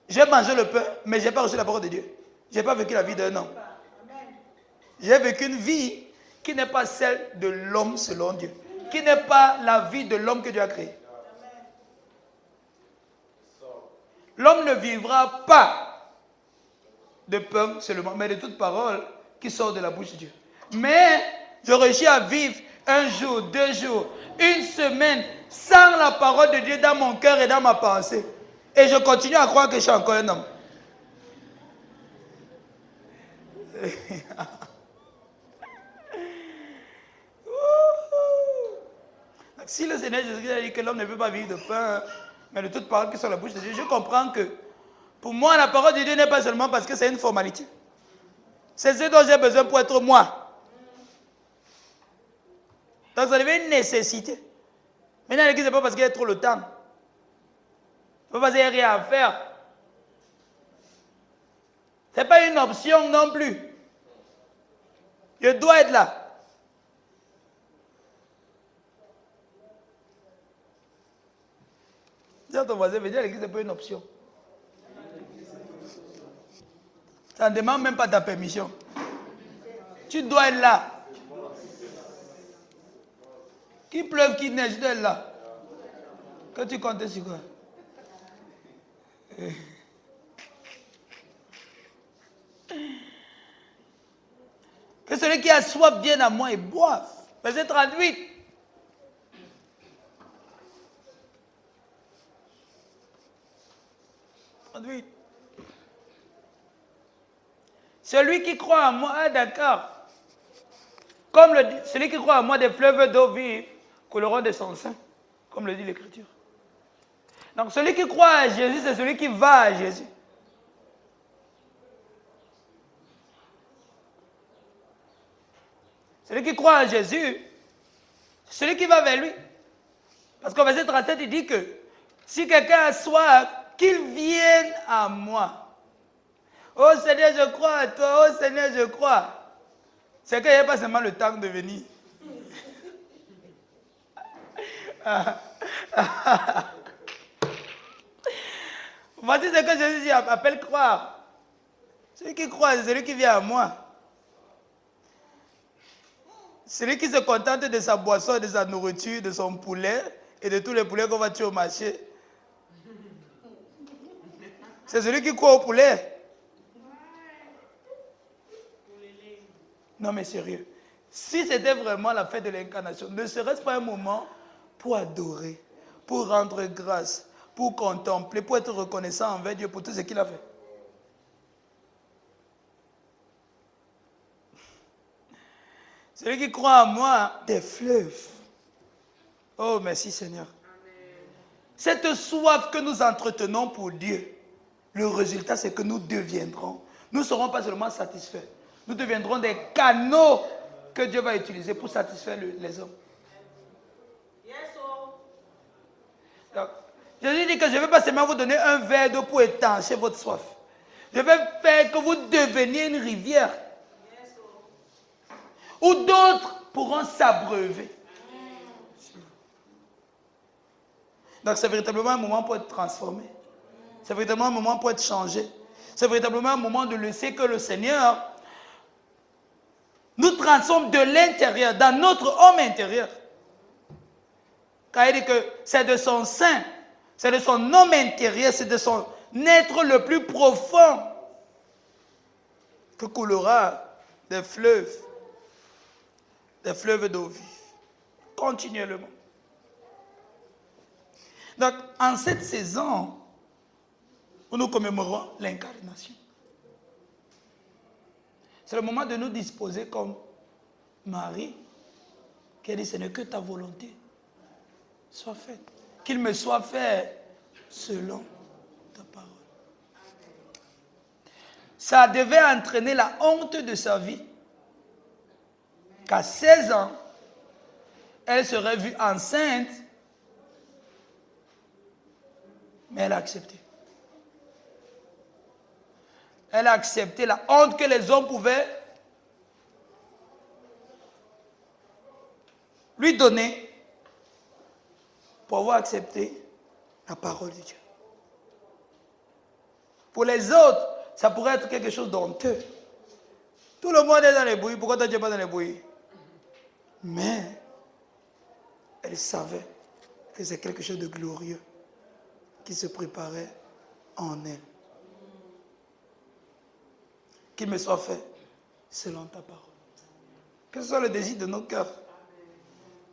j'ai mangé le pain, mais je n'ai pas reçu la parole de Dieu. Je n'ai pas vécu la vie d'un homme. J'ai vécu une vie qui n'est pas celle de l'homme selon Dieu, qui n'est pas la vie de l'homme que Dieu a créé. L'homme ne vivra pas de pain seulement, mais de toute parole qui sort de la bouche de Dieu. Mais je réussis à vivre un jour, 2 jours, une semaine sans la parole de Dieu dans mon cœur et dans ma pensée. Et je continue à croire que je suis encore un homme. Si le Seigneur Jésus a dit que l'homme ne peut pas vivre de pain, mais de toute parole qui sort de la bouche de Dieu, je comprends que pour moi, la parole de Dieu n'est pas seulement parce que c'est une formalité. C'est ce dont j'ai besoin pour être moi. Donc ça devient une nécessité. Maintenant, l'église, ce n'est pas parce qu'il y a trop le temps. Ce n'est pas parce qu'il n'y a rien à faire. Ce n'est pas une option non plus. Je dois être là. Dis à ton voisin, mais l'église, ce n'est pas une option. Ça ne demande même pas ta permission. Tu dois être là. Qu'il pleuve, qu'il neige, tu dois être là. Que tu comptes sur quoi? Que celui qui a soif vienne à moi et boive. Verset 38. Celui qui croit en moi, ah d'accord. Comme celui qui croit en moi, des fleuves d'eau vive couleront de son sein, comme le dit l'Écriture. Donc celui qui croit à Jésus, c'est celui qui va à Jésus. Celui qui croit en Jésus, c'est celui qui va vers lui. Parce qu'au verset 37, il dit que si quelqu'un a soif, qu'il vienne à moi. Oh Seigneur, je crois à toi. Oh Seigneur, je crois. C'est qu'il n'y a pas seulement le temps de venir. Voici ce que Jésus dit, appelle croire. Celui qui croit, c'est celui qui vient à moi. Celui qui se contente de sa boisson, de sa nourriture, de son poulet et de tous les poulets qu'on va tuer au marché. C'est celui qui croit au poulet. Non mais sérieux. Si c'était vraiment la fête de l'incarnation, ne serait-ce pas un moment pour adorer, pour rendre grâce, pour contempler, pour être reconnaissant envers Dieu pour tout ce qu'il a fait? Celui qui croit en moi, des fleuves. Oh, merci Seigneur. Cette soif que nous entretenons pour Dieu, le résultat, c'est que nous deviendrons, nous ne serons pas seulement satisfaits, nous deviendrons des canaux que Dieu va utiliser pour satisfaire les hommes. Donc, Jésus dit que je ne vais pas seulement vous donner un verre d'eau pour étancher votre soif. Je vais faire que vous deveniez une rivière. Où d'autres pourront s'abreuver. Donc c'est véritablement un moment pour être transformé. C'est véritablement un moment pour être changé. C'est véritablement un moment de laisser que le Seigneur nous transforme de l'intérieur, dans notre homme intérieur. Car il dit que c'est de son sein, c'est de son homme intérieur, c'est de son être le plus profond que coulera des fleuves d'eau vive. Continuellement. Donc, en cette saison, où nous commémorons l'incarnation, c'est le moment de nous disposer comme Marie, qui a dit, ce n'est que ta volonté soit faite. Qu'il me soit fait selon ta parole. Ça devait entraîner la honte de sa vie. Qu'à 16 ans, elle serait vue enceinte, mais elle a accepté. Elle a accepté la honte que les hommes pouvaient lui donner pour avoir accepté la parole de Dieu. Pour les autres, ça pourrait être quelque chose d'honteux. Tout le monde est dans les bouillies, pourquoi toi tu n'es pas dans les bouillies? Mais elle savait que c'est quelque chose de glorieux qui se préparait en elle. Qu'il me soit fait selon ta parole. Que ce soit le désir de nos cœurs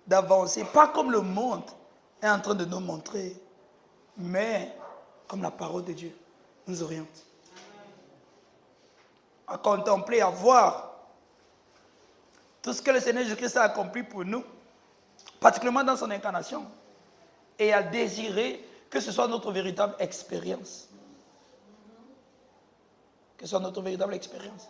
d'avancer, pas comme le monde est en train de nous montrer, mais comme la parole de Dieu nous oriente. À contempler, à voir tout ce que le Seigneur Jésus-Christ a accompli pour nous, particulièrement dans son incarnation, et à désirer que ce soit notre véritable expérience. Que ce soit notre véritable expérience.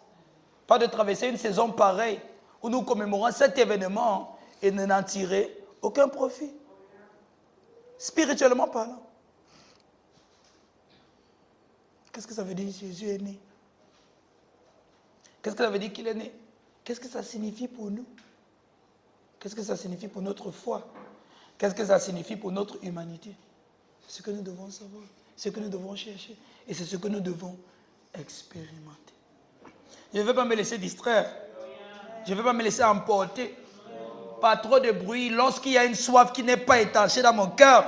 Pas de traverser une saison pareille où nous commémorons cet événement et ne n'en tirer aucun profit. Spirituellement parlant. Qu'est-ce que ça veut dire Jésus est né? Qu'est-ce que ça veut dire qu'il est né? Qu'est-ce que ça signifie pour nous? Qu'est-ce que ça signifie pour notre foi? Qu'est-ce que ça signifie pour notre humanité? C'est ce que nous devons savoir, c'est ce que nous devons chercher et c'est ce que nous devons expérimenter. Je ne veux pas me laisser distraire. Je ne veux pas me laisser emporter par trop de bruit lorsqu'il y a une soif qui n'est pas étanchée dans mon cœur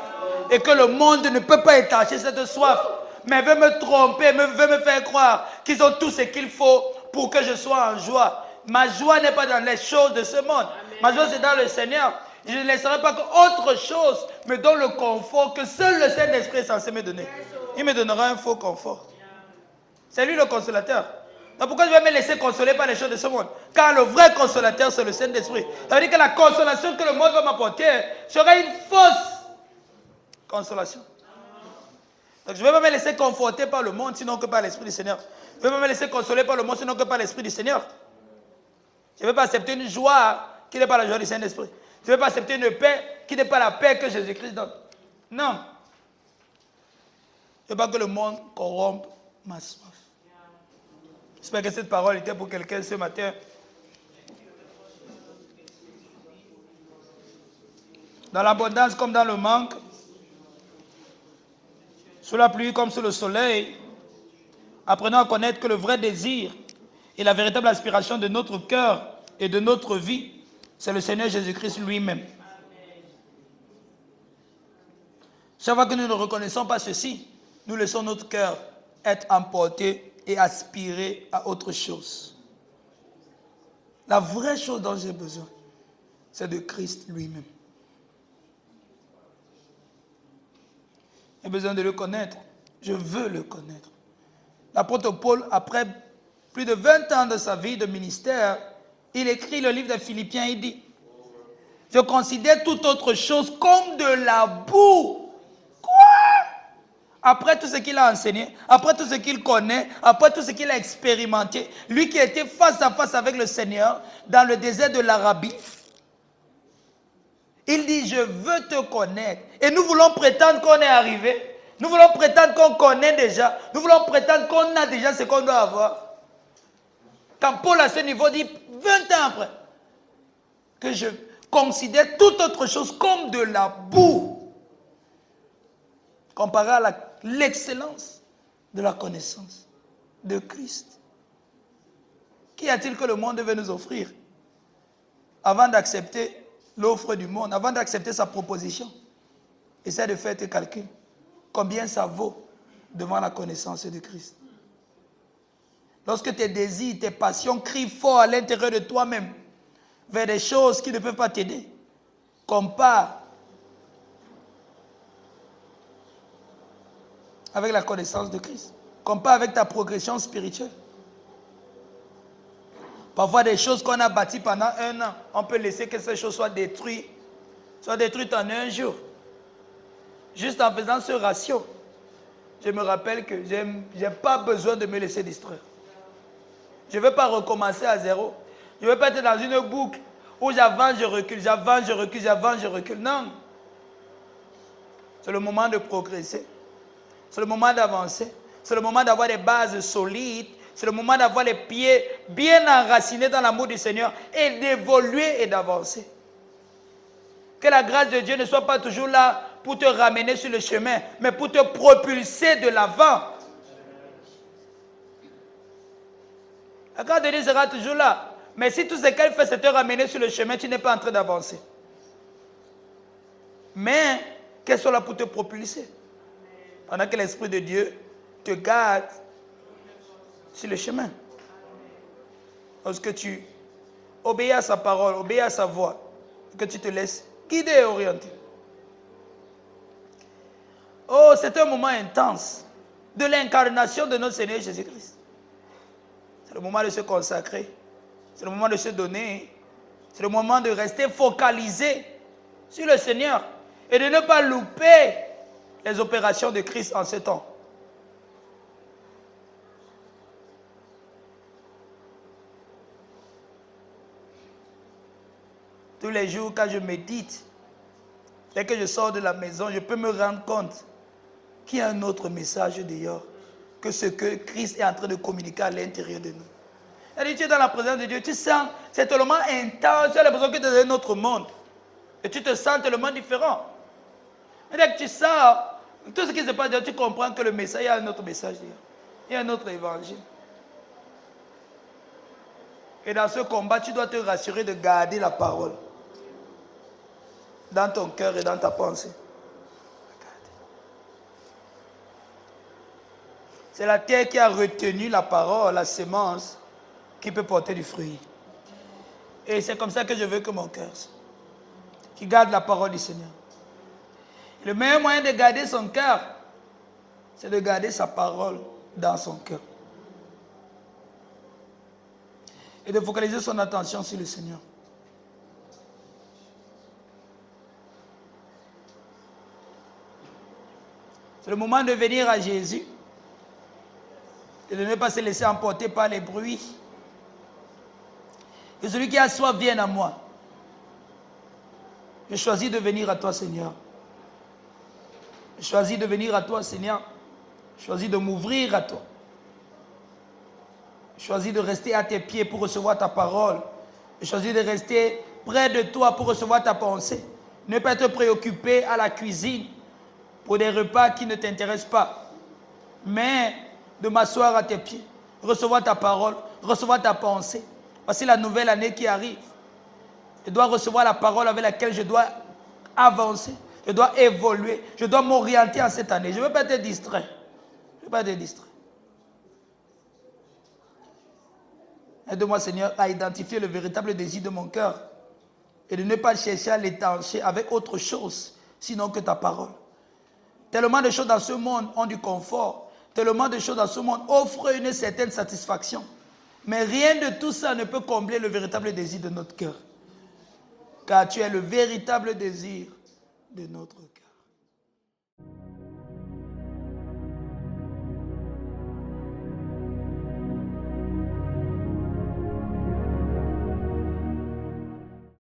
et que le monde ne peut pas étancher cette soif, mais veut me tromper, veut me faire croire qu'ils ont tout ce qu'il faut pour que je sois en joie. Ma joie n'est pas dans les choses de ce monde. Ma joie, c'est dans le Seigneur. Je ne laisserai pas qu'autre chose me donne le confort que seul le Saint-Esprit est censé me donner. Il me donnera un faux confort. C'est lui le consolateur. Donc pourquoi je vais me laisser consoler par les choses de ce monde? Car le vrai consolateur, c'est le Saint-Esprit. Ça veut dire que la consolation que le monde va m'apporter sera une fausse consolation. Donc je ne vais pas me laisser conforter par le monde, sinon que par l'Esprit du Seigneur. Je ne vais pas me laisser consoler par le monde, sinon que par l'Esprit du Seigneur. Je ne vais pas accepter une joie qui n'est pas la joie du Saint-Esprit. Je ne vais pas accepter une paix qui n'est pas la paix que Jésus-Christ donne. Non. Je ne veux pas que le monde corrompe ma soif. J'espère que cette parole était pour quelqu'un ce matin. Dans l'abondance comme dans le manque, sous la pluie comme sous le soleil, apprenons à connaître que le vrai désir et la véritable aspiration de notre cœur et de notre vie, c'est le Seigneur Jésus-Christ lui-même. Chaque fois que nous ne reconnaissons pas ceci, nous laissons notre cœur être emporté et aspirer à autre chose. La vraie chose dont j'ai besoin, c'est de Christ lui-même. J'ai besoin de le connaître. Je veux le connaître. L'apôtre Paul, après plus de 20 ans de sa vie de ministère, il écrit le livre des Philippiens, il dit, je considère toute autre chose comme de la boue. Après tout ce qu'il a enseigné, après tout ce qu'il connaît, après tout ce qu'il a expérimenté, lui qui était face à face avec le Seigneur dans le désert de l'Arabie, Il dit, je veux te connaître. Et nous voulons prétendre qu'on est arrivé. Nous voulons prétendre qu'on connaît déjà. Nous voulons prétendre qu'on a déjà ce qu'on doit avoir. Quand Paul à ce niveau dit, 20 ans après, que je considère toute autre chose comme de la boue, comparé à l'excellence de la connaissance de Christ. Qu'y a-t-il que le monde veut nous offrir avant d'accepter l'offre du monde, avant d'accepter sa proposition? Essaie de faire tes calculs. Combien ça vaut devant la connaissance de Christ? Lorsque tes désirs, tes passions crient fort à l'intérieur de toi-même vers des choses qui ne peuvent pas t'aider, compare avec la connaissance de Christ. Compare avec ta progression spirituelle. Parfois, des choses qu'on a bâties pendant 1 an, on peut laisser que ces choses soient détruites en 1 jour. Juste en faisant ce ratio, je me rappelle que je n'ai pas besoin de me laisser distraire. Je ne veux pas recommencer à zéro. Je ne veux pas être dans une boucle où j'avance, je recule, j'avance, je recule, j'avance, je recule. Non. C'est le moment de progresser. C'est le moment d'avancer. C'est le moment d'avoir des bases solides. C'est le moment d'avoir les pieds bien enracinés dans l'amour du Seigneur et d'évoluer et d'avancer. Que la grâce de Dieu ne soit pas toujours là pour te ramener sur le chemin, mais pour te propulser de l'avant. La grâce de Dieu sera toujours là. Mais si tout ce qu'elle fait, c'est te ramener sur le chemin, tu n'es pas en train d'avancer. Mais qu'elle soit là pour te propulser. Pendant que l'Esprit de Dieu te garde sur le chemin. Lorsque tu obéis à sa parole, obéis à sa voix, que tu te laisses guider et orienter. Oh, c'est un moment intense de l'incarnation de notre Seigneur Jésus-Christ. C'est le moment de se consacrer. C'est le moment de se donner. C'est le moment de rester focalisé sur le Seigneur et de ne pas louper les opérations de Christ en ce temps. Tous les jours, quand je médite, dès que je sors de la maison, je peux me rendre compte qu'il y a un autre message dehors que ce que Christ est en train de communiquer à l'intérieur de nous. C'est-à-dire, tu es dans la présence de Dieu, tu sens, c'est tellement intense, tu as l'impression que tu es dans un autre monde. Et tu te sens tellement différent. Et dès que tu sors, tout ce qui se passe, tu comprends que le message, il y a un autre message dehors. Il y a un autre évangile. Et dans ce combat, tu dois te rassurer de garder la parole dans ton cœur et dans ta pensée. C'est la terre qui a retenu la parole, la sémence, qui peut porter du fruit. Et c'est comme ça que je veux que mon cœur soit, qui garde la parole du Seigneur. Et le meilleur moyen de garder son cœur, c'est de garder sa parole dans son cœur. Et de focaliser son attention sur le Seigneur. C'est le moment de venir à Jésus et de ne pas se laisser emporter par les bruits. Que celui qui a soif vienne à moi. Je choisis de venir à toi, Seigneur. Je choisis de venir à toi, Seigneur. Je choisis de m'ouvrir à toi. Je choisis de rester à tes pieds pour recevoir ta parole. Je choisis de rester près de toi pour recevoir ta pensée. Ne pas être préoccupé à la cuisine pour des repas qui ne t'intéressent pas. Mais de m'asseoir à tes pieds, recevoir ta parole, recevoir ta pensée. Voici la nouvelle année qui arrive. Je dois recevoir la parole avec laquelle je dois avancer. Je dois évoluer. Je dois m'orienter en cette année. Je ne veux pas être distrait. Je ne veux pas être distrait. Aide-moi, Seigneur, à identifier le véritable désir de mon cœur et de ne pas chercher à l'étancher avec autre chose, sinon que ta parole. Tellement de choses dans ce monde ont du confort. Tellement de choses dans ce monde offrent une certaine satisfaction. Mais rien de tout ça ne peut combler le véritable désir de notre cœur. Car tu es le véritable désir de notre cœur.